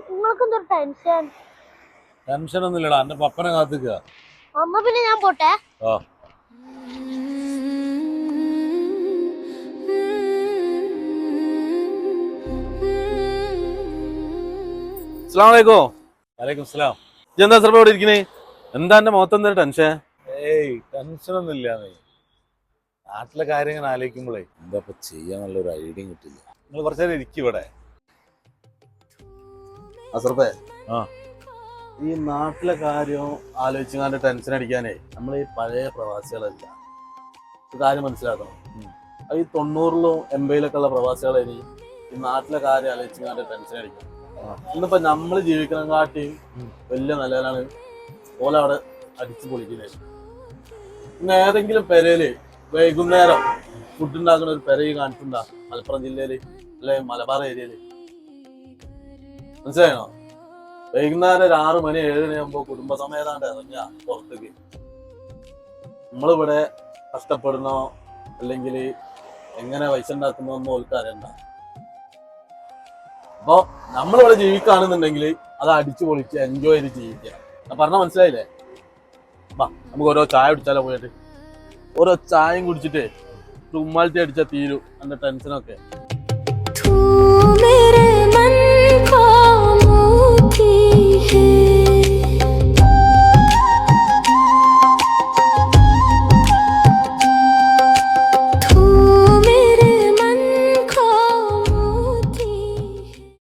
നിങ്ങൾക്കെന്തൊരു tension? Tension ഒന്നുമില്ലടാ, എന്റെ പപ്പനെ കാത്തിക്കുക. അമ്മ പിന്നെ ഞാൻ പോട്ടെ. ഓ വലൈക്കും സ്ലാം. എന്താ സാർ ഇവിടെ ഇരിക്കണേ? എന്താ എന്റെ മുഖത്ത് എന്താ ടെൻഷൻ? ഏയ് ടെൻഷൻ ഒന്നും ഇല്ല. നാട്ടിലെ കാര്യങ്ങൾ ആലോചിക്കുമ്പോഴേ എന്താ ഇപ്പൊ ചെയ്യാന്നുള്ളൊരു ഐഡിയ കിട്ടില്ല. നിങ്ങൾ കുറച്ചു നേരം ഇരിക്കും ഇവിടെ. അസർപ്പേ, ആ ഈ നാട്ടിലെ കാര്യം ആലോചിച്ചാണ്ട് ടെൻഷൻ അടിക്കാനേ നമ്മൾ ഈ പഴയ പ്രവാസികളല്ല. ഒരു കാര്യം മനസ്സിലാക്കണം. അത് ഈ 90-ലും 80-ലൊക്കെ ഉള്ള പ്രവാസികളെ ഈ നാട്ടിലെ കാര്യം ആലോചിച്ചാണ്ട് ടെൻഷൻ അടിക്കണം. ഇന്നിപ്പോ നമ്മൾ ജീവിക്കണം കാട്ടിയും വലിയ നിലയിലാണ് ഓലവിടെ അടിച്ചു പൊളിക്കുന്നത്. ഇന്ന് ഏതെങ്കിലും പെരയില് വൈകുന്നേരം ഫുഡ് ഉണ്ടാക്കുന്ന ഒരു പെരയിൽ കാണിച്ചിട്ടുണ്ടാ മലപ്പുറം ജില്ലയില് അല്ലെ മലബാർ ഏരിയയില്? മനസ്സിലായോ? വൈകുന്നേരം ഒരു 6 മണി 7 മണിയാകുമ്പോ കുടുംബസമേതാണ്ട് ഇറങ്ങിയ പുറത്തേക്ക് നമ്മളിവിടെ കഷ്ടപ്പെടുന്നോ അല്ലെങ്കിൽ എങ്ങനെ പൈസ ഉണ്ടാക്കുന്നോ ഒന്നും ഓൽക്ക് അറിയണ്ട. അപ്പൊ നമ്മളിവിടെ ജീവിക്കുകയാണെന്നുണ്ടെങ്കിൽ അത് അടിച്ചു പൊളിച്ച് എൻജോയ് ചെയ്ത് ജീവിക്കുക. ഞാൻ പറഞ്ഞ മനസ്സിലായില്ലേ? വാ നമുക്ക് ഓരോ ചായ കുടിച്ചാലോ? പോയിട്ട് ഓരോ ചായയും കുടിച്ചിട്ട് ഉമ്മാലത്തി അടിച്ചാൽ തീരും എന്റെ ടെൻഷനൊക്കെ.